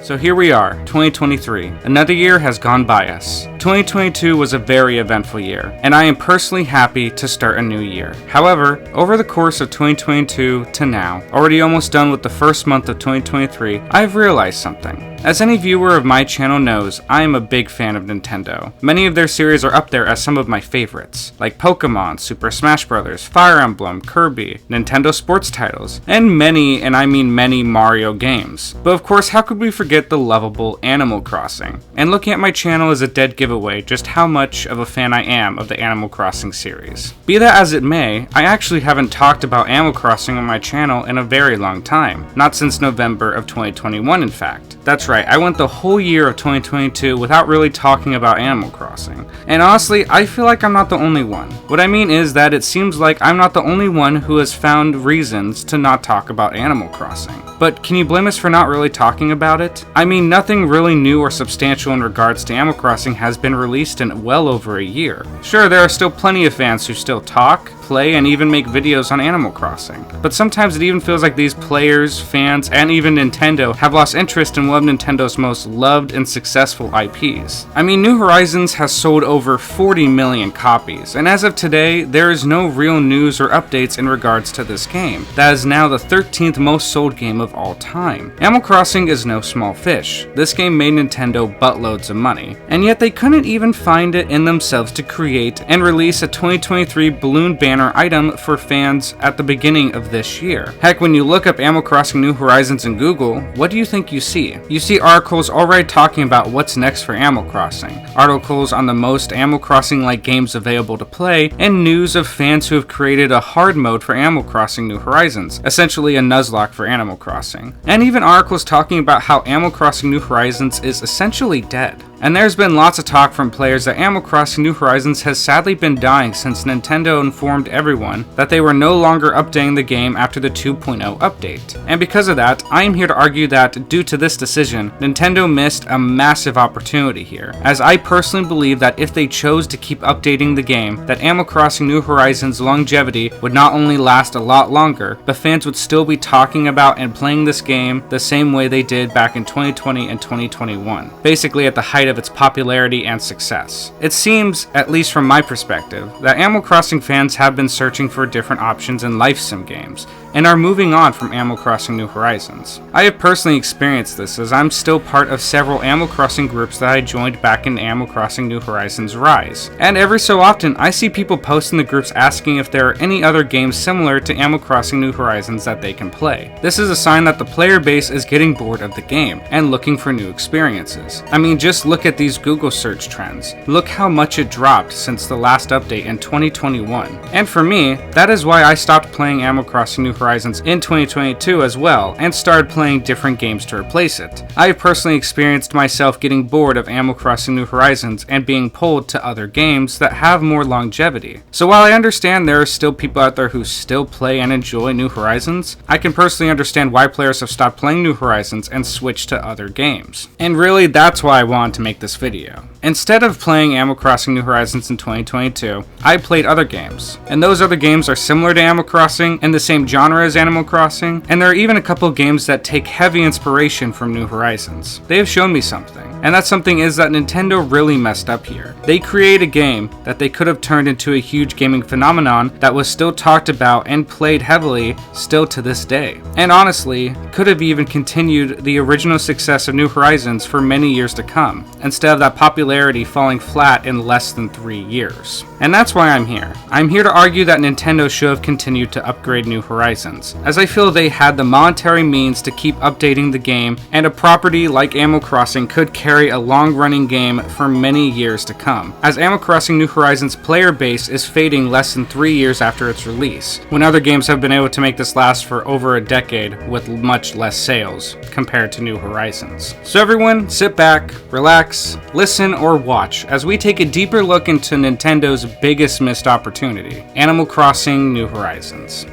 So here we are, 2023. Another year has gone by us. 2022 was a very eventful year, and I am personally happy to start a new year. However, over the course of 2022 to now, already almost done with the first month of 2023, I've realized something. As any viewer of my channel knows, I am a big fan of Nintendo. Many of their series are up there as some of my favorites, like Pokemon, Super Smash Bros., Fire Emblem, Kirby, Nintendo sports titles, and many, and I mean many, Mario games. But of course, how could we forget the lovable Animal Crossing? And looking at my channel is a dead giveaway just how much of a fan I am of the Animal Crossing series. Be that as it may, I actually haven't talked about Animal Crossing on my channel in a very long time. Not since November of 2021, in fact. That's right, I went the whole year of 2022 without really talking about Animal Crossing. And honestly, I feel like I'm not the only one. What I mean is that it seems like I'm not the only one who has found reasons to not talk about Animal Crossing. But can you blame us for not really talking about it? I mean, nothing really new or substantial in regards to Animal Crossing has been released in well over a year. Sure, there are still plenty of fans who still talk, play, and even make videos on Animal Crossing. But sometimes it even feels like these players, fans, and even Nintendo have lost interest in one of Nintendo's most loved and successful IPs. I mean, New Horizons has sold over 40 million copies, and as of today, there is no real news or updates in regards to this game. That is now the 13th most sold game of all time. Animal Crossing is no small fish. This game made Nintendo buttloads of money, and yet they couldn't even find it in themselves to create and release a 2023 balloon banner item for fans at the beginning of this year. Heck, when you look up Animal Crossing New Horizons in Google, what do you think you see? You see articles already talking about what's next for Animal Crossing, articles on the most Animal Crossing-like games available to play, and news of fans who have created a hard mode for Animal Crossing New Horizons, essentially a Nuzlocke for Animal Crossing, and even articles talking about how Animal Crossing New Horizons is essentially dead. And there's been lots of talk from players that Animal Crossing New Horizons has sadly been dying since Nintendo informed everyone that they were no longer updating the game after the 2.0 update. And because of that, I am here to argue that, due to this decision, Nintendo missed a massive opportunity here, as I personally believe that if they chose to keep updating the game, that Animal Crossing New Horizons' longevity would not only last a lot longer, but fans would still be talking about and playing this game the same way they did back in 2020 and 2021, basically at the height of its popularity and success. It seems, at least from my perspective, that Animal Crossing fans have been searching for different options in life sim games, and are moving on from Animal Crossing New Horizons. I have personally experienced this, as I'm still part of several Animal Crossing groups that I joined back in Animal Crossing New Horizons Rise. And every so often, I see people post in the groups asking if there are any other games similar to Animal Crossing New Horizons that they can play. This is a sign that the player base is getting bored of the game, and looking for new experiences. I mean, just look at these Google search trends. Look how much it dropped since the last update in 2021. And for me, that is why I stopped playing Animal Crossing New Horizons in 2022 as well, and started playing different games to replace it. I have personally experienced myself getting bored of Animal Crossing New Horizons and being pulled to other games that have more longevity. So while I understand there are still people out there who still play and enjoy New Horizons, I can personally understand why players have stopped playing New Horizons and switched to other games. And really, that's why I wanted to make this video. Instead of playing Animal Crossing New Horizons in 2022, I played other games. And those other games are similar to Animal Crossing, in the same genre as Animal Crossing, and there are even a couple games that take heavy inspiration from New Horizons. They have shown me something, and that something is that Nintendo really messed up here. They created a game that they could have turned into a huge gaming phenomenon that was still talked about and played heavily still to this day. And honestly, could have even continued the original success of New Horizons for many years to come, instead of that popularity falling flat in less than 3 years. And that's why I'm here. I'm here to argue that Nintendo should have continued to upgrade New Horizons, as I feel they had the monetary means to keep updating the game, and a property like Animal Crossing could carry a long-running game for many years to come, as Animal Crossing New Horizons player base is fading less than 3 years after its release, when other games have been able to make this last for over a decade with much less sales compared to New Horizons. So everyone, sit back, relax, listen, or watch as we take a deeper look into Nintendo's biggest missed opportunity, Animal Crossing New Horizons.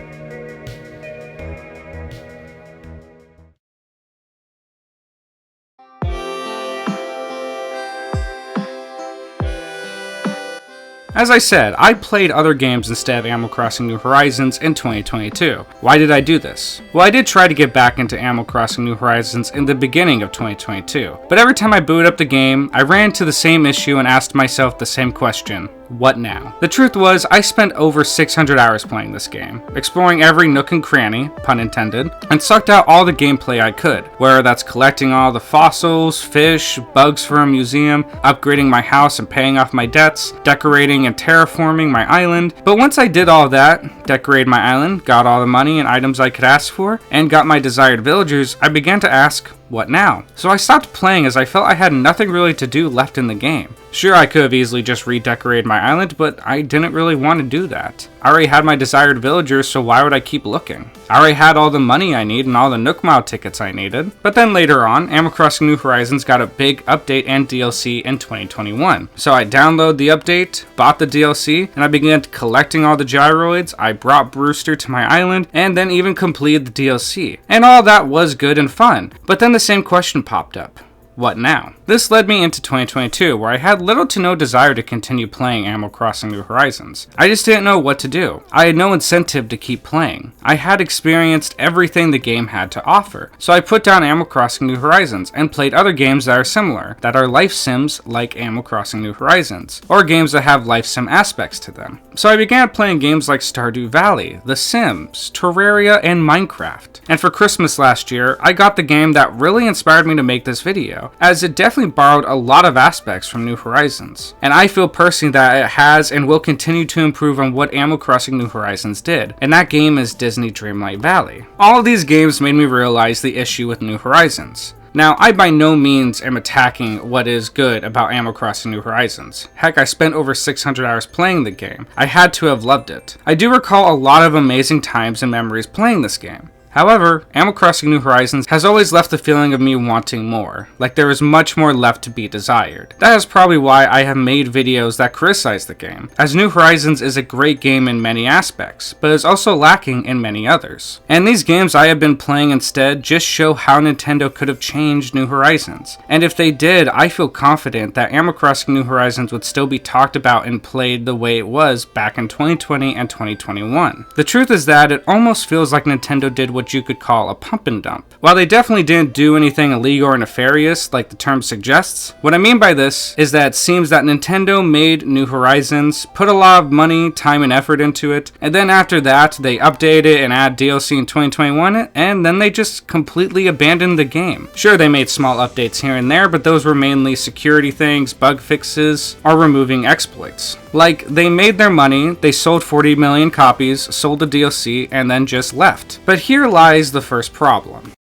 As I said, I played other games instead of Animal Crossing New Horizons in 2022. Why did I do this? Well, I did try to get back into Animal Crossing New Horizons in the beginning of 2022, but every time I booted up the game, I ran into the same issue and asked myself the same question. What now? The truth was, I spent over 600 hours playing this game, exploring every nook and cranny, pun intended, and sucked out all the gameplay I could, whether that's collecting all the fossils, fish, bugs for a museum, upgrading my house and paying off my debts, decorating and terraforming my island. But once I did all that, decorated my island, got all the money and items I could ask for, and got my desired villagers, I began to ask, what now? So I stopped playing as I felt I had nothing really to do left in the game. Sure, I could have easily just redecorated my island, but I didn't really want to do that. I already had my desired villagers, so why would I keep looking? I already had all the money I need and all the Nook Mile tickets I needed. But then later on, Animal Crossing New Horizons got a big update and DLC in 2021. So I downloaded the update, bought the DLC, and I began collecting all the gyroids. I brought Brewster to my island, and then even completed the DLC. And all that was good and fun. But then the same question popped up. What now? This led me into 2022, where I had little to no desire to continue playing Animal Crossing New Horizons. I just didn't know what to do. I had no incentive to keep playing. I had experienced everything the game had to offer, so I put down Animal Crossing New Horizons and played other games that are similar, that are life sims like Animal Crossing New Horizons, or games that have life sim aspects to them. So I began playing games like Stardew Valley, The Sims, Terraria, and Minecraft. And for Christmas last year, I got the game that really inspired me to make this video, as it definitely borrowed a lot of aspects from New Horizons. And I feel personally that it has and will continue to improve on what Animal Crossing New Horizons did, and that game is Disney Dreamlight Valley. All of these games made me realize the issue with New Horizons. Now, I by no means am attacking what is good about Animal Crossing New Horizons. Heck, I spent over 600 hours playing the game. I had to have loved it. I do recall a lot of amazing times and memories playing this game. However, Animal Crossing New Horizons has always left the feeling of me wanting more, like there is much more left to be desired. That is probably why I have made videos that criticize the game, as New Horizons is a great game in many aspects, but is also lacking in many others. And these games I have been playing instead just show how Nintendo could have changed New Horizons. And if they did, I feel confident that Animal Crossing New Horizons would still be talked about and played the way it was back in 2020 and 2021. The truth is that it almost feels like Nintendo did what you could call a pump and dump. While they definitely didn't do anything illegal or nefarious like the term suggests, what I mean by this is that it seems that Nintendo made New Horizons, put a lot of money, time, and effort into it, and then after that they updated it and added DLC in 2021, and then they just completely abandoned the game. Sure, they made small updates here and there, but those were mainly security things, bug fixes, or removing exploits. Like, they made their money, they sold 40 million copies, sold the DLC, and then just left. But here lies the first problem.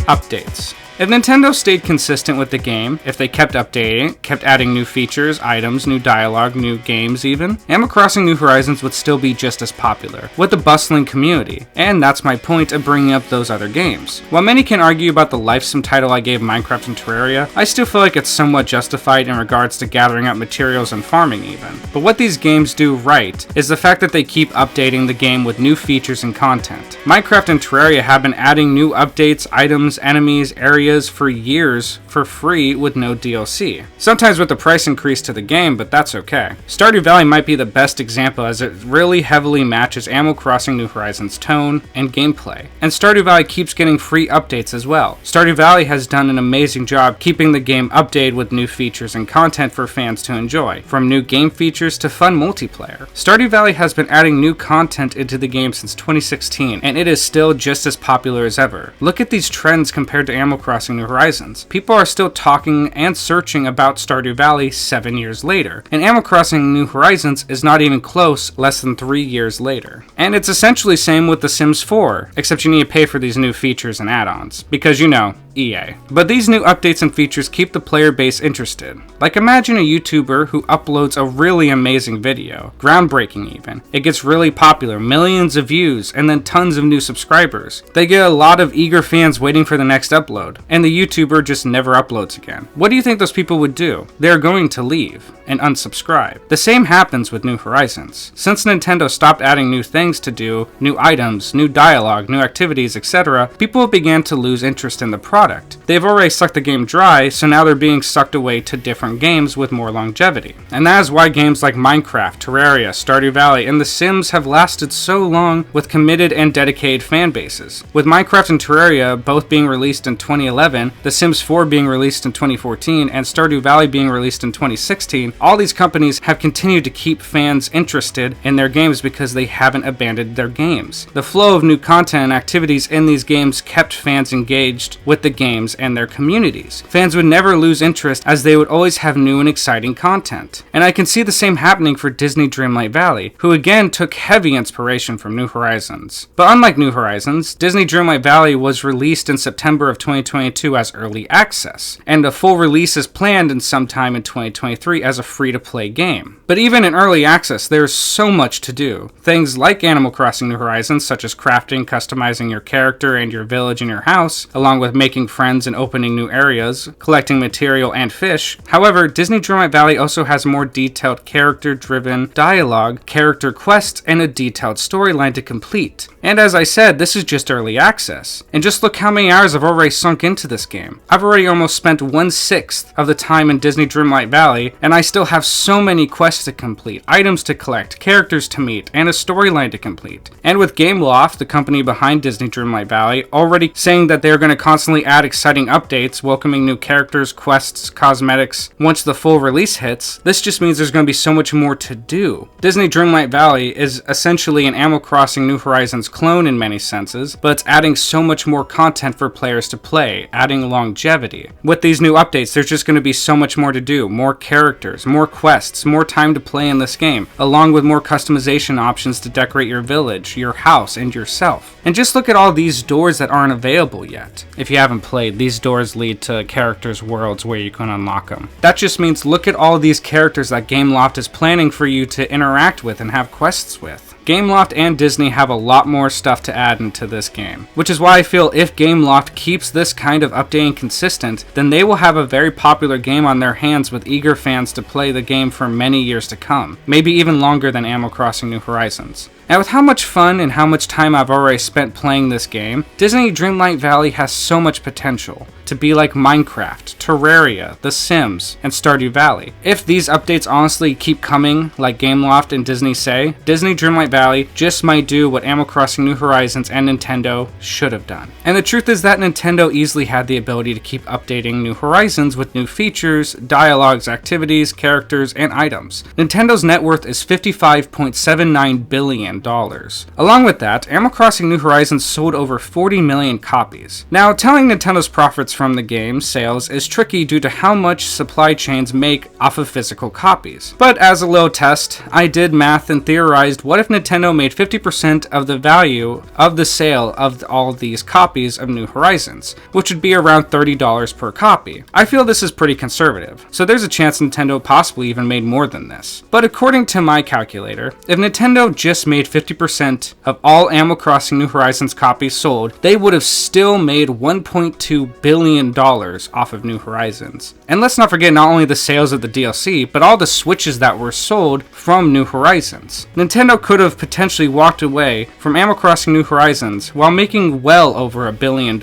Updates. If Nintendo stayed consistent with the game, if they kept updating, kept adding new features, items, new dialogue, new games even, Animal Crossing New Horizons would still be just as popular, with a bustling community, and that's my point of bringing up those other games. While many can argue about the life sim title I gave Minecraft and Terraria, I still feel like it's somewhat justified in regards to gathering up materials and farming even. But what these games do right is the fact that they keep updating the game with new features and content. Minecraft and Terraria have been adding new updates, items, enemies, areas, for years for free with no DLC. Sometimes with the price increase to the game, but that's okay. Stardew Valley might be the best example as it really heavily matches Animal Crossing New Horizons' tone and gameplay. And Stardew Valley keeps getting free updates as well. Stardew Valley has done an amazing job keeping the game updated with new features and content for fans to enjoy, from new game features to fun multiplayer. Stardew Valley has been adding new content into the game since 2016, and it is still just as popular as ever. Look at these trends compared to Animal Crossing New Horizons. People are still talking and searching about Stardew Valley 7 years later, and Animal Crossing New Horizons is not even close less than 3 years later. And it's essentially same with The Sims 4, except you need to pay for these new features and add-ons, because you know, EA. But these new updates and features keep the player base interested. Like imagine a YouTuber who uploads a really amazing video, groundbreaking even. It gets really popular, millions of views, and then tons of new subscribers. They get a lot of eager fans waiting for the next upload, and the YouTuber just never uploads again. What do you think those people would do? They're going to leave and unsubscribe. The same happens with New Horizons. Since Nintendo stopped adding new things to do, new items, new dialogue, new activities, etc., people began to lose interest in the product. product. They've already sucked the game dry, so now they're being sucked away to different games with more longevity. And that is why games like Minecraft, Terraria, Stardew Valley, and The Sims have lasted so long with committed and dedicated fan bases. With Minecraft and Terraria both being released in 2011, The Sims 4 being released in 2014, and Stardew Valley being released in 2016, all these companies have continued to keep fans interested in their games because they haven't abandoned their games. The flow of new content and activities in these games kept fans engaged with the games and their communities. Fans would never lose interest as they would always have new and exciting content. And I can see the same happening for Disney Dreamlight Valley, who again took heavy inspiration from New Horizons. But unlike New Horizons, Disney Dreamlight Valley was released in September of 2022 as early access, and a full release is planned in sometime in 2023 as a free-to-play game. But even in early access, there's so much to do. Things like Animal Crossing New Horizons, such as crafting, customizing your character and your village and your house, along with making friends and opening new areas, collecting material and fish. However, Disney Dreamlight Valley also has more detailed character-driven dialogue, character quests, and a detailed storyline to complete. And as I said, this is just early access. And just look how many hours I've already sunk into this game. I've already almost spent 1/6 of the time in Disney Dreamlight Valley, and I still have so many quests to complete, items to collect, characters to meet, and a storyline to complete. And with Gameloft, the company behind Disney Dreamlight Valley, already saying that they're going to constantly add exciting updates, welcoming new characters, quests, cosmetics, once the full release hits, this just means there's going to be so much more to do. Disney Dreamlight Valley is essentially an Animal Crossing New Horizons clone in many senses, but it's adding so much more content for players to play, adding longevity. With these new updates, there's just going to be so much more to do, more characters, more quests, more time to play in this game, along with more customization options to decorate your village, your house, and yourself. And just look at all these doors that aren't available yet. If you haven't played, these doors lead to characters' worlds where you can unlock them. That just means look at all these characters that Gameloft is planning for you to interact with and have quests with. Gameloft and Disney have a lot more stuff to add into this game, which is why I feel if Gameloft keeps this kind of updating consistent, then they will have a very popular game on their hands with eager fans to play the game for many years to come, maybe even longer than Animal Crossing New Horizons. Now with how much fun and how much time I've already spent playing this game, Disney Dreamlight Valley has so much potential to be like Minecraft, Terraria, The Sims, and Stardew Valley. If these updates honestly keep coming like Gameloft and Disney say, Disney Dreamlight Valley just might do what Animal Crossing New Horizons and Nintendo should have done. And the truth is that Nintendo easily had the ability to keep updating New Horizons with new features, dialogues, activities, characters, and items. Nintendo's net worth is $55.79 billion. Along with that, Animal Crossing New Horizons sold over 40 million copies. Now, telling Nintendo's profits from the game sales is tricky due to how much supply chains make off of physical copies. But as a little test, I did math and theorized what if Nintendo made 50% of the value of the sale of all these copies of New Horizons, which would be around $30 per copy. I feel this is pretty conservative, so there's a chance Nintendo possibly even made more than this. But according to my calculator, if Nintendo just made 50% of all Animal Crossing New Horizons copies sold, they would have still made $1.2 billion off of New Horizons. And let's not forget not only the sales of the DLC, but all the Switches that were sold from New Horizons. Nintendo could have potentially walked away from Animal Crossing New Horizons while making well over $1 billion,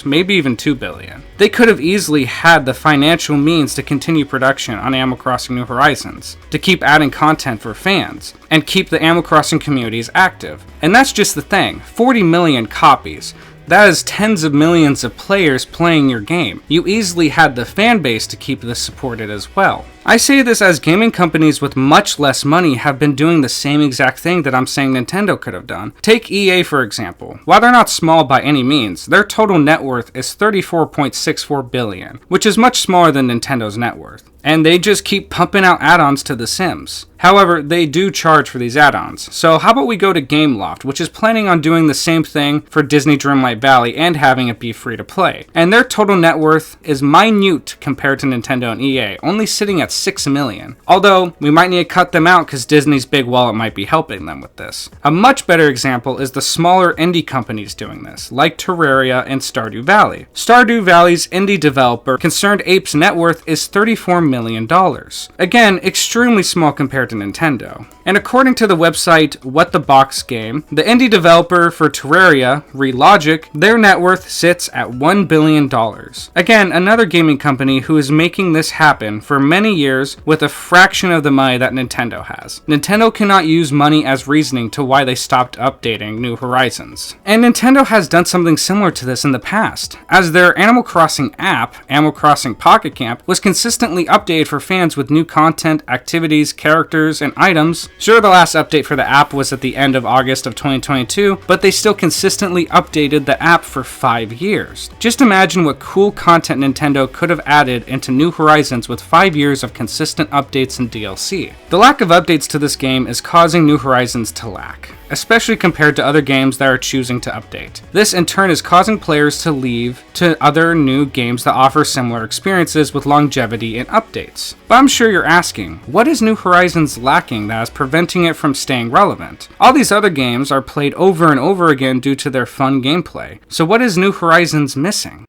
maybe even $2 billion. They could have easily had the financial means to continue production on Animal Crossing New Horizons, to keep adding content for fans, and keep the Animal Crossing communities active. And that's just the thing, 40 million copies. That is tens of millions of players playing your game. You easily had the fan base to keep this supported as well. I say this as gaming companies with much less money have been doing the same exact thing that I'm saying Nintendo could have done. Take EA for example. While they're not small by any means, their total net worth is $34.64 billion, which is much smaller than Nintendo's net worth. And they just keep pumping out add-ons to The Sims. However, they do charge for these add-ons. So how about we go to Gameloft, which is planning on doing the same thing for Disney Dreamlight Valley and having it be free to play. And their total net worth is minute compared to Nintendo and EA, only sitting at $6 million. Although, we might need to cut them out because Disney's big wallet might be helping them with this. A much better example is the smaller indie companies doing this, like Terraria and Stardew Valley. Stardew Valley's indie developer, Concerned Ape's net worth is $34 million. Again, extremely small compared to Nintendo. And according to the website What the Box Game, the indie developer for Terraria, Relogic, their net worth sits at $1 billion. Again, another gaming company who is making this happen for many years with a fraction of the money that Nintendo has. Nintendo cannot use money as reasoning to why they stopped updating New Horizons. And Nintendo has done something similar to this in the past, as their Animal Crossing app, Animal Crossing Pocket Camp, was consistently updated for fans with new content, activities, characters, and items. Sure, the last update for the app was at the end of August of 2022, but they still consistently updated the app for 5 years. Just imagine what cool content Nintendo could have added into New Horizons with 5 years of consistent updates and DLC. The lack of updates to this game is causing New Horizons to lack, especially compared to other games that are choosing to update. This in turn is causing players to leave to other new games that offer similar experiences with longevity and updates. But I'm sure you're asking, what is New Horizons lacking that is preventing it from staying relevant? All these other games are played over and over again due to their fun gameplay. So what is New Horizons missing?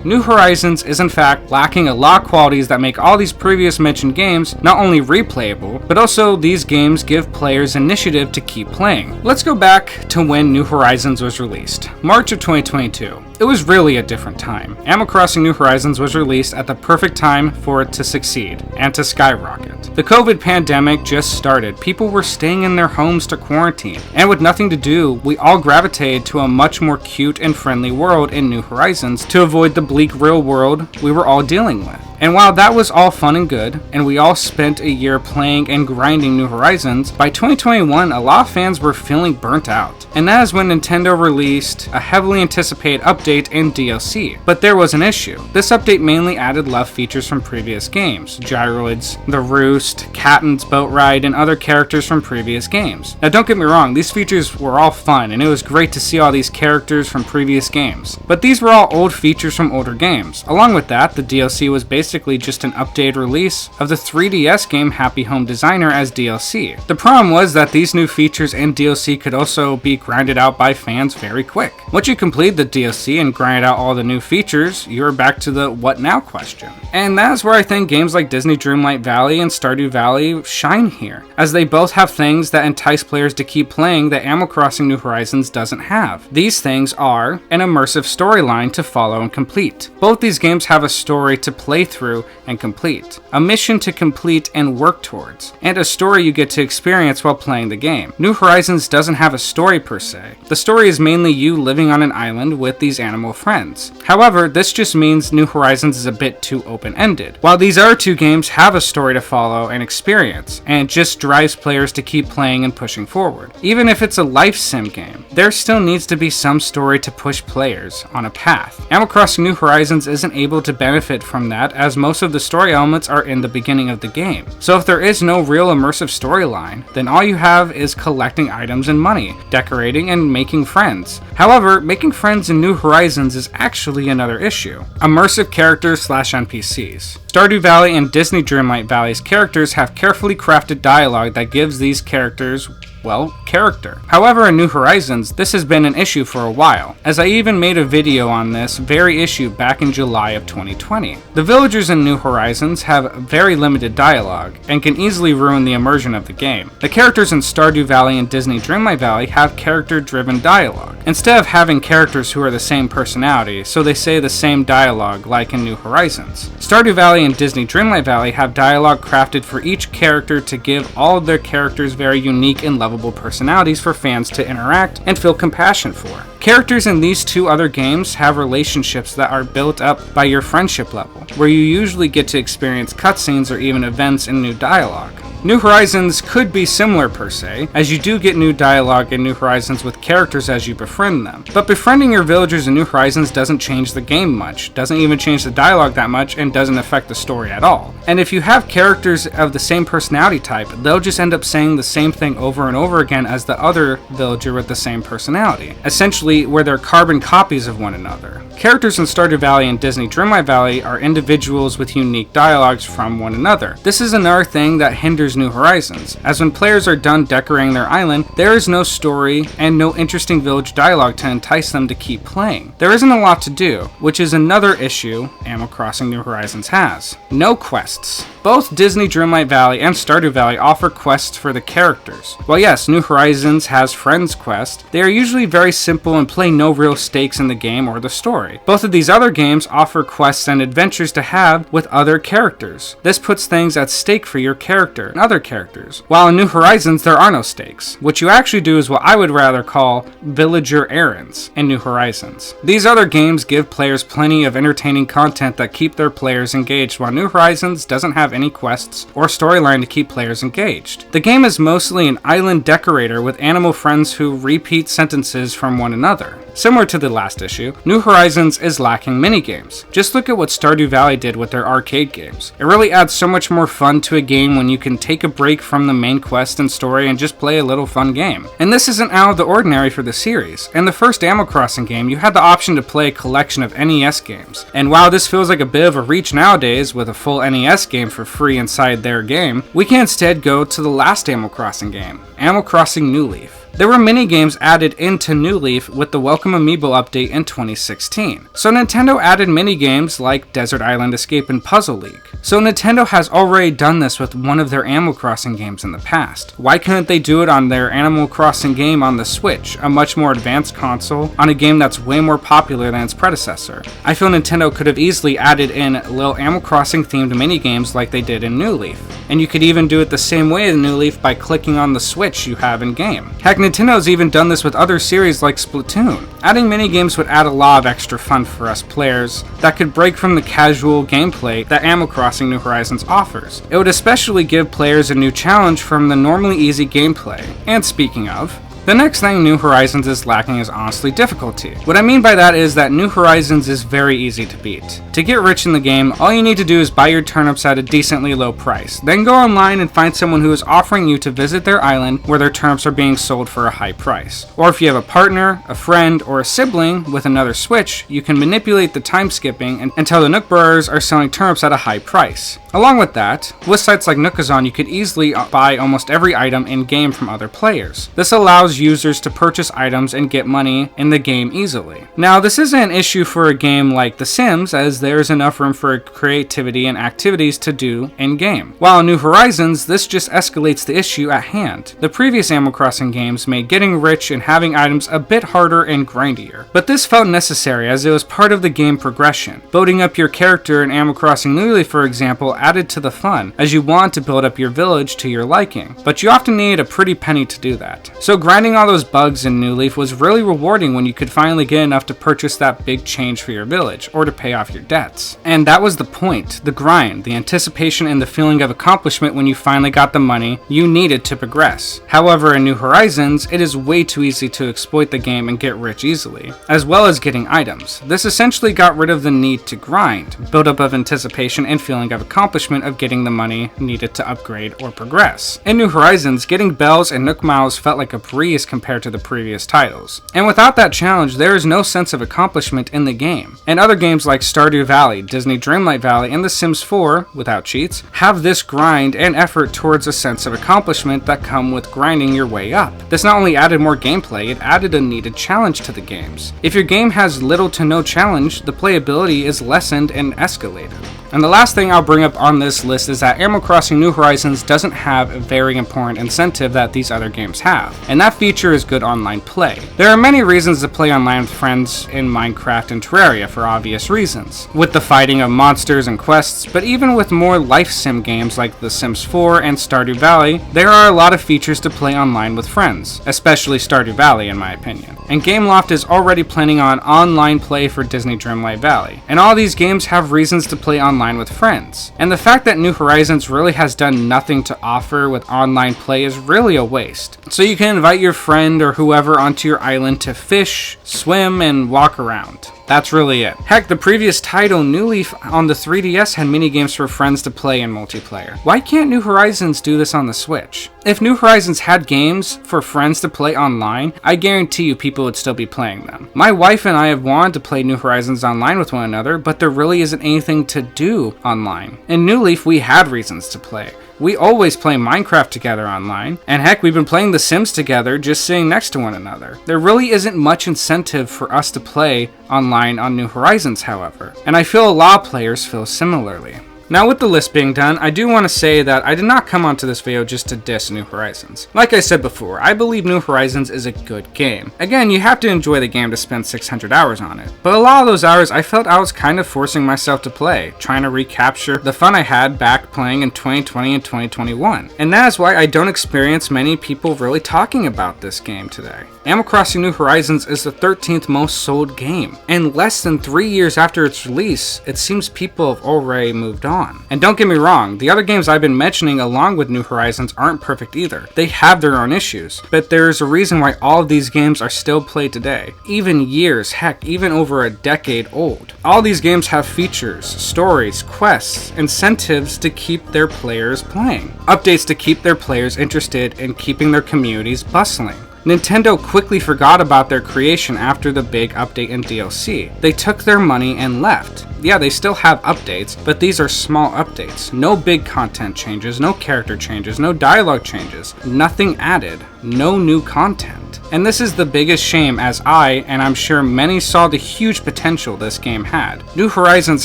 New Horizons is in fact lacking a lot of qualities that make all these previous mentioned games not only replayable, but also these games give players initiative to keep playing. Let's go back to when New Horizons was released, March of 2022. It was really a different time. Animal Crossing New Horizons was released at the perfect time for it to succeed and to skyrocket. The COVID pandemic just started. People were staying in their homes to quarantine, and with nothing to do, we all gravitated to a much more cute and friendly world in New Horizons to avoid the bleak real world we were all dealing with. And while that was all fun and good, and we all spent a year playing and grinding New Horizons, by 2021 a lot of fans were feeling burnt out. And that is when Nintendo released a heavily anticipated update and DLC. But there was an issue. This update mainly added love features from previous games, gyroids, the Roost, Catton's boat ride, and other characters from previous games. Now don't get me wrong, these features were all fun, and it was great to see all these characters from previous games. But these were all old features from older games. Along with that, the DLC was basically just an updated release of the 3DS game Happy Home Designer as DLC. The problem was that these new features and DLC could also be grinded out by fans very quick. Once you complete the DLC and grind out all the new features, you're back to the what now question. And that's where I think games like Disney Dreamlight Valley and Stardew Valley shine here, as they both have things that entice players to keep playing that Animal Crossing New Horizons doesn't have. These things are an immersive storyline to follow and complete. Both these games have a story to play through and complete, a mission to complete and work towards, and a story you get to experience while playing the game. New Horizons doesn't have a story per se. The story is mainly you living on an island with these animal friends. However, this just means New Horizons is a bit too open-ended, while these other two games have a story to follow and experience, and it just drives players to keep playing and pushing forward. Even if it's a life sim game, there still needs to be some story to push players on a path. Animal Crossing New Horizons isn't able to benefit from that, as most of the story elements are in the beginning of the game. So if there is no real immersive storyline, then all you have is collecting items and money, decorating, and making friends. However, making friends in New Horizons is actually another issue. Immersive characters / NPCs. Stardew Valley and Disney Dreamlight Valley's characters have carefully crafted dialogue that gives these characters, well, character. However, in New Horizons, this has been an issue for a while, as I even made a video on this very issue back in July of 2020. The villagers in New Horizons have very limited dialogue, and can easily ruin the immersion of the game. The characters in Stardew Valley and Disney Dreamlight Valley have character-driven dialogue, instead of having characters who are the same personality, so they say the same dialogue like in New Horizons. Stardew Valley and Disney Dreamlight Valley have dialogue crafted for each character to give all of their characters very unique and lovable personalities for fans to interact and feel compassion for. Characters in these two other games have relationships that are built up by your friendship level, where you usually get to experience cutscenes or even events in new dialogue. New Horizons could be similar per se, as you do get new dialogue in New Horizons with characters as you befriend them. But befriending your villagers in New Horizons doesn't change the game much, doesn't even change the dialogue that much, and doesn't affect the story at all. And if you have characters of the same personality type, they'll just end up saying the same thing over and over again as the other villager with the same personality, essentially where they're carbon copies of one another. Characters in Stardew Valley and Disney Dreamlight Valley are individuals with unique dialogues from one another. This is another thing that hinders New Horizons, as when players are done decorating their island, there is no story and no interesting village dialogue to entice them to keep playing. There isn't a lot to do, which is another issue Animal Crossing New Horizons has. No quests. Both Disney Dreamlight Valley and Stardew Valley offer quests for the characters. While yes, New Horizons has Friends Quest, they are usually very simple and play no real stakes in the game or the story. Both of these other games offer quests and adventures to have with other characters. This puts things at stake for your character and other characters. While in New Horizons there are no stakes. What you actually do is what I would rather call villager errands in New Horizons. These other games give players plenty of entertaining content that keep their players engaged, while New Horizons doesn't have any quests or storyline to keep players engaged. The game is mostly an island decorator with animal friends who repeat sentences from one another. Similar to the last issue, New Horizons is lacking minigames. Just look at what Stardew Valley did with their arcade games. It really adds so much more fun to a game when you can take a break from the main quest and story and just play a little fun game. And this isn't out of the ordinary for the series. In the first Animal Crossing game, you had the option to play a collection of NES games. And while this feels like a bit of a reach nowadays with a full NES game for free inside their game, we can instead go to the last Animal Crossing game, Animal Crossing New Leaf. There were mini-games added into New Leaf with the Welcome Amiibo update in 2016. So Nintendo added mini-games like Desert Island Escape and Puzzle League. So Nintendo has already done this with one of their Animal Crossing games in the past. Why couldn't they do it on their Animal Crossing game on the Switch, a much more advanced console, on a game that's way more popular than its predecessor? I feel Nintendo could have easily added in little Animal Crossing themed mini-games like they did in New Leaf. And you could even do it the same way in New Leaf by clicking on the switch you have in-game. Heck, Nintendo's even done this with other series like Splatoon. Adding minigames would add a lot of extra fun for us players that could break from the casual gameplay that Animal Crossing New Horizons offers. It would especially give players a new challenge from the normally easy gameplay. And speaking of, the next thing New Horizons is lacking is honestly difficulty. What I mean by that is that New Horizons is very easy to beat. To get rich in the game, all you need to do is buy your turnips at a decently low price. Then go online and find someone who is offering you to visit their island where their turnips are being sold for a high price. Or if you have a partner, a friend, or a sibling with another Switch, you can manipulate the time skipping until the Nook Brewers are selling turnips at a high price. Along with that, with sites like Nookazon, you could easily buy almost every item in-game from other players. This allows users to purchase items and get money in the game easily. Now, this isn't an issue for a game like The Sims, as there's enough room for creativity and activities to do in-game. While in New Horizons, this just escalates the issue at hand. The previous Animal Crossing games made getting rich and having items a bit harder and grindier. But this felt necessary as it was part of the game progression. Building up your character in Animal Crossing New Leaf, for example, added to the fun, as you want to build up your village to your liking. But you often need a pretty penny to do that. So grinding all those bugs in New Leaf was really rewarding when you could finally get enough to purchase that big change for your village, or to pay off your debts. And that was the point, the grind, the anticipation and the feeling of accomplishment when you finally got the money you needed to progress. However, in New Horizons, it is way too easy to exploit the game and get rich easily, as well as getting items. This essentially got rid of the need to grind, build up of anticipation and feeling of accomplishment of getting the money needed to upgrade or progress. In New Horizons, getting bells and Nook Miles felt like a breeze compared to the previous titles. And without that challenge, there is no sense of accomplishment in the game. And other games like Stardew Valley, Disney Dreamlight Valley, and The Sims 4, without cheats, have this grind and effort towards a sense of accomplishment that come with grinding your way up. This not only added more gameplay, it added a needed challenge to the games. If your game has little to no challenge, the playability is lessened and escalated. And the last thing I'll bring up on this list is that Animal Crossing New Horizons doesn't have a very important incentive that these other games have, and that feature is good online play. There are many reasons to play online with friends in Minecraft and Terraria for obvious reasons, with the fighting of monsters and quests, but even with more life sim games like The Sims 4 and Stardew Valley, there are a lot of features to play online with friends, especially Stardew Valley in my opinion. And Gameloft is already planning on online play for Disney Dreamlight Valley, and all these games have reasons to play online with friends. And the fact that New Horizons really has done nothing to offer with online play is really a waste. So you can invite your friend or whoever onto your island to fish, swim, and walk around. That's really it. Heck, the previous title, New Leaf, on the 3DS had minigames for friends to play in multiplayer. Why can't New Horizons do this on the Switch? If New Horizons had games for friends to play online, I guarantee you people would still be playing them. My wife and I have wanted to play New Horizons online with one another, but there really isn't anything to do online. In New Leaf, we had reasons to play. We always play Minecraft together online, and heck, we've been playing The Sims together just sitting next to one another. There really isn't much incentive for us to play online on New Horizons, however, and I feel a lot of players feel similarly. Now with the list being done, I do want to say that I did not come onto this video just to diss New Horizons. Like I said before, I believe New Horizons is a good game. Again, you have to enjoy the game to spend 600 hours on it. But a lot of those hours I felt I was kind of forcing myself to play, trying to recapture the fun I had back playing in 2020 and 2021. And that is why I don't experience many people really talking about this game today. Animal Crossing New Horizons is the 13th most sold game, and less than 3 years after its release, it seems people have already moved on. And don't get me wrong, the other games I've been mentioning along with New Horizons aren't perfect either. They have their own issues, but there's a reason why all of these games are still played today, even years, heck, even over a decade old. All these games have features, stories, quests, incentives to keep their players playing, updates to keep their players interested in keeping their communities bustling. Nintendo quickly forgot about their creation after the big update in DLC. They took their money and left. Yeah, they still have updates, but these are small updates. No big content changes, no character changes, no dialogue changes, nothing added, no new content. And this is the biggest shame, as I, and I'm sure many, saw the huge potential this game had. New Horizons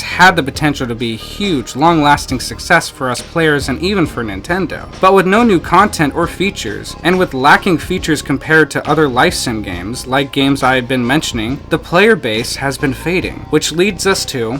had the potential to be a huge, long-lasting success for us players and even for Nintendo. But with no new content or features, and with lacking features compared to other life sim games, like games I have been mentioning, the player base has been fading, which leads us to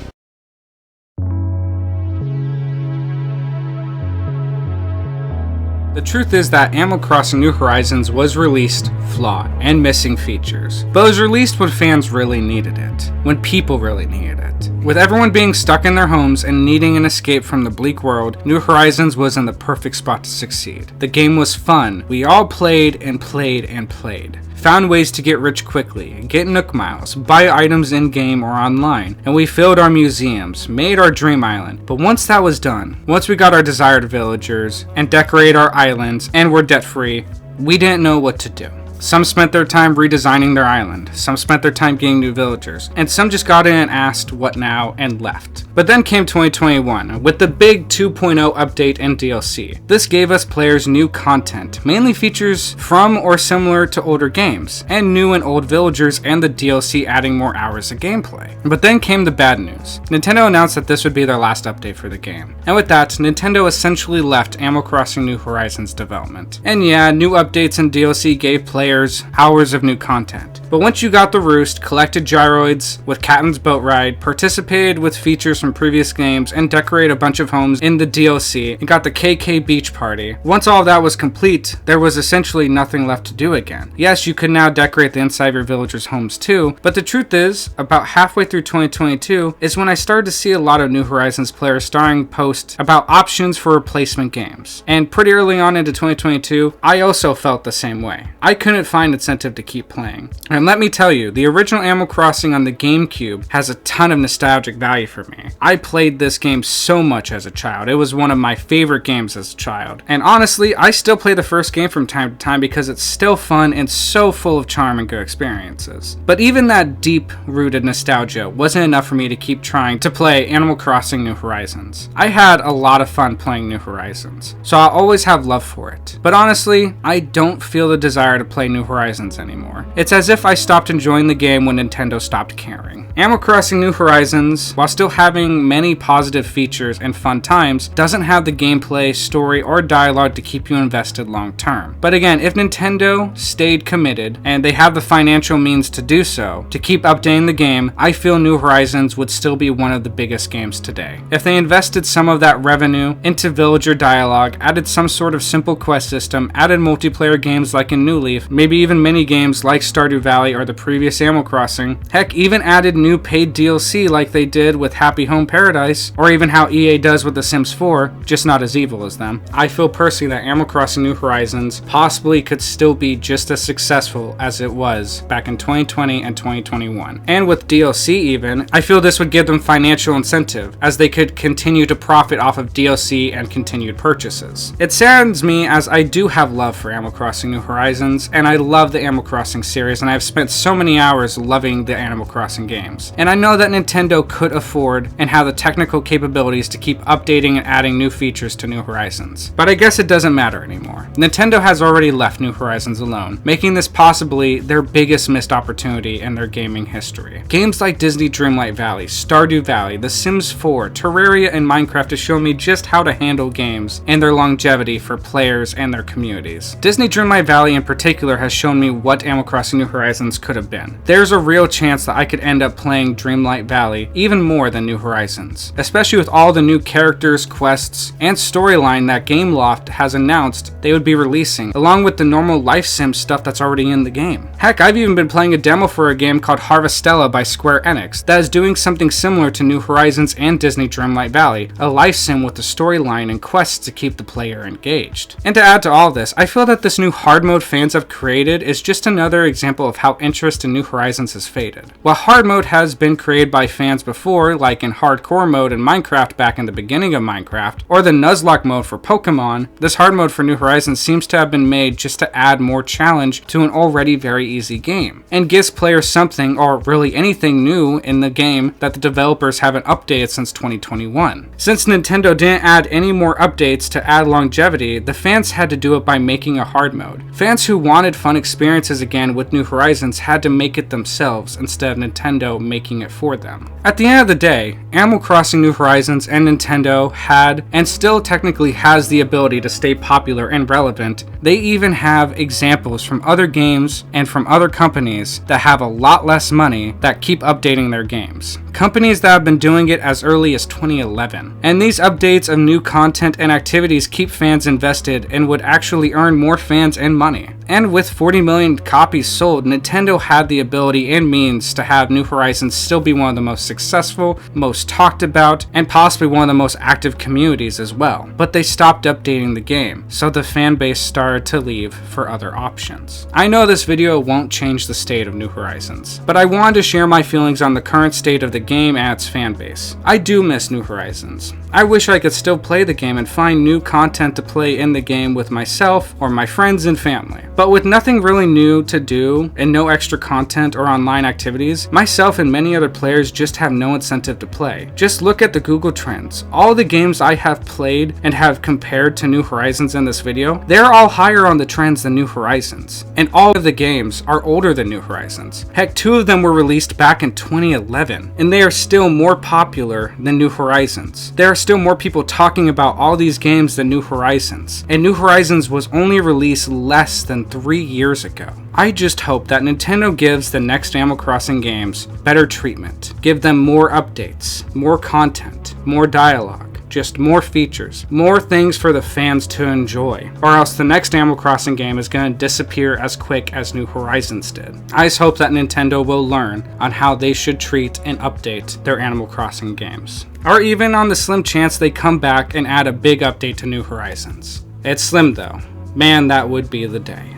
the truth is that Animal Crossing New Horizons was released flawed and missing features, but it was released when fans really needed it, when people really needed it. With everyone being stuck in their homes and needing an escape from the bleak world, New Horizons was in the perfect spot to succeed. The game was fun, we all played and played and played. Found ways to get rich quickly, get Nook Miles, buy items in-game or online, and we filled our museums, made our dream island. But once that was done, once we got our desired villagers, and decorated our islands, and were debt-free, we didn't know what to do. Some spent their time redesigning their island, some spent their time getting new villagers, and some just got in and asked what now and left. But then came 2021, with the big 2.0 update and DLC. This gave us players new content, mainly features from or similar to older games, and new and old villagers and the DLC adding more hours of gameplay. But then came the bad news. Nintendo announced that this would be their last update for the game. And with that, Nintendo essentially left Animal Crossing New Horizons development. And yeah, new updates and DLC gave players hours of new content. But once you got the roost, collected gyroids with Captain's Boat Ride, participated with features from previous games, and decorated a bunch of homes in the DLC, and got the KK Beach Party. Once all of that was complete, there was essentially nothing left to do again. Yes, you could now decorate the inside of your villagers' homes too, but the truth is, about halfway through 2022 is when I started to see a lot of New Horizons players starting posts about options for replacement games. And pretty early on into 2022, I also felt the same way. I couldn't find incentive to keep playing. And let me tell you, the original Animal Crossing on the GameCube has a ton of nostalgic value for me. I played this game so much as a child. It was one of my favorite games as a child. And honestly, I still play the first game from time to time because it's still fun and so full of charm and good experiences. But even that deep-rooted nostalgia wasn't enough for me to keep trying to play Animal Crossing New Horizons. I had a lot of fun playing New Horizons, so I'll always have love for it. But honestly, I don't feel the desire to play New Horizons anymore. It's as if I stopped enjoying the game when Nintendo stopped caring. Animal Crossing New Horizons, while still having many positive features and fun times, doesn't have the gameplay, story, or dialogue to keep you invested long term. But again, if Nintendo stayed committed, and they have the financial means to do so, to keep updating the game, I feel New Horizons would still be one of the biggest games today. If they invested some of that revenue into villager dialogue, added some sort of simple quest system, added multiplayer games like in New Leaf, maybe even mini games like Stardew Valley or the previous Animal Crossing, heck, even added new new paid DLC like they did with Happy Home Paradise, or even how EA does with The Sims 4, just not as evil as them. I feel personally that Animal Crossing New Horizons possibly could still be just as successful as it was back in 2020 and 2021. And with DLC even, I feel this would give them financial incentive, as they could continue to profit off of DLC and continued purchases. It saddens me as I do have love for Animal Crossing New Horizons, and I love the Animal Crossing series, and I've spent so many hours loving the Animal Crossing games. And I know that Nintendo could afford and have the technical capabilities to keep updating and adding new features to New Horizons. But I guess it doesn't matter anymore. Nintendo has already left New Horizons alone, making this possibly their biggest missed opportunity in their gaming history. Games like Disney Dreamlight Valley, Stardew Valley, The Sims 4, Terraria, and Minecraft have shown me just how to handle games and their longevity for players and their communities. Disney Dreamlight Valley in particular has shown me what Animal Crossing New Horizons could have been. There's a real chance that I could end up playing Dreamlight Valley even more than New Horizons, especially with all the new characters, quests, and storyline that Gameloft has announced they would be releasing, along with the normal life sim stuff that's already in the game. Heck, I've even been playing a demo for a game called Harvestella by Square Enix that is doing something similar to New Horizons and Disney Dreamlight Valley, a life sim with a storyline and quests to keep the player engaged. And to add to all this, I feel that this new hard mode fans have created is just another example of how interest in New Horizons has faded. While hard mode has been created by fans before, like in hardcore mode in Minecraft back in the beginning of Minecraft, or the Nuzlocke mode for Pokemon, this hard mode for New Horizons seems to have been made just to add more challenge to an already very easy game, and gives players something, or really anything new in the game that the developers haven't updated since 2021. Since Nintendo didn't add any more updates to add longevity, the fans had to do it by making a hard mode. Fans who wanted fun experiences again with New Horizons had to make it themselves instead of Nintendo making it for them. At the end of the day, Animal Crossing New Horizons and Nintendo had, and still technically has, the ability to stay popular and relevant. They even have examples from other games and from other companies that have a lot less money that keep updating their games. Companies that have been doing it as early as 2011. And these updates of new content and activities keep fans invested and would actually earn more fans and money. And with 40 million copies sold, Nintendo had the ability and means to have New Horizons still be one of the most successful, most talked about, and possibly one of the most active communities as well. But they stopped updating the game, so the fan base started to leave for other options. I know this video won't change the state of New Horizons, but I wanted to share my feelings on the current state of the game and its fan base. I do miss New Horizons. I wish I could still play the game and find new content to play in the game with myself or my friends and family. But with nothing really new to do and no extra content or online activities, myself and many other players just have no incentive to play. Just look at the Google Trends. All the games I have played and have compared to New Horizons in this video, they're all higher on the trends than New Horizons. And all of the games are older than New Horizons. Heck, 2 of them were released back in 2011, and they are still more popular than New Horizons. There are still more people talking about all these games than New Horizons, and New Horizons was only released less than 3 years ago. I just hope that Nintendo gives the next Animal Crossing games better treatment, give them more updates, more content, more dialogue, just more features, more things for the fans to enjoy, or else the next Animal Crossing game is going to disappear as quick as New Horizons did. I just hope that Nintendo will learn on how they should treat and update their Animal Crossing games. Or even on the slim chance they come back and add a big update to New Horizons. It's slim though. Man, that would be the day.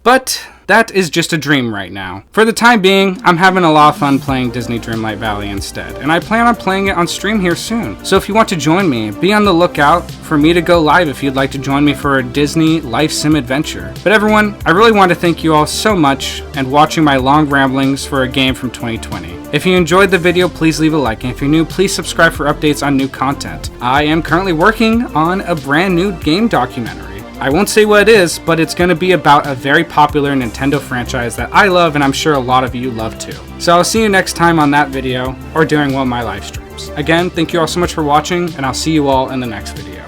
But that is just a dream right now. For the time being, I'm having a lot of fun playing Disney Dreamlight Valley instead, and I plan on playing it on stream here soon. So if you want to join me, be on the lookout for me to go live if you'd like to join me for a Disney life sim adventure. But everyone, I really want to thank you all so much and watching my long ramblings for a game from 2020. If you enjoyed the video, please leave a like, and if you're new, please subscribe for updates on new content. I am currently working on a brand new game documentary. I won't say what it is, but it's going to be about a very popular Nintendo franchise that I love and I'm sure a lot of you love too. So I'll see you next time on that video or during one of my live streams. Again, thank you all so much for watching, and I'll see you all in the next video.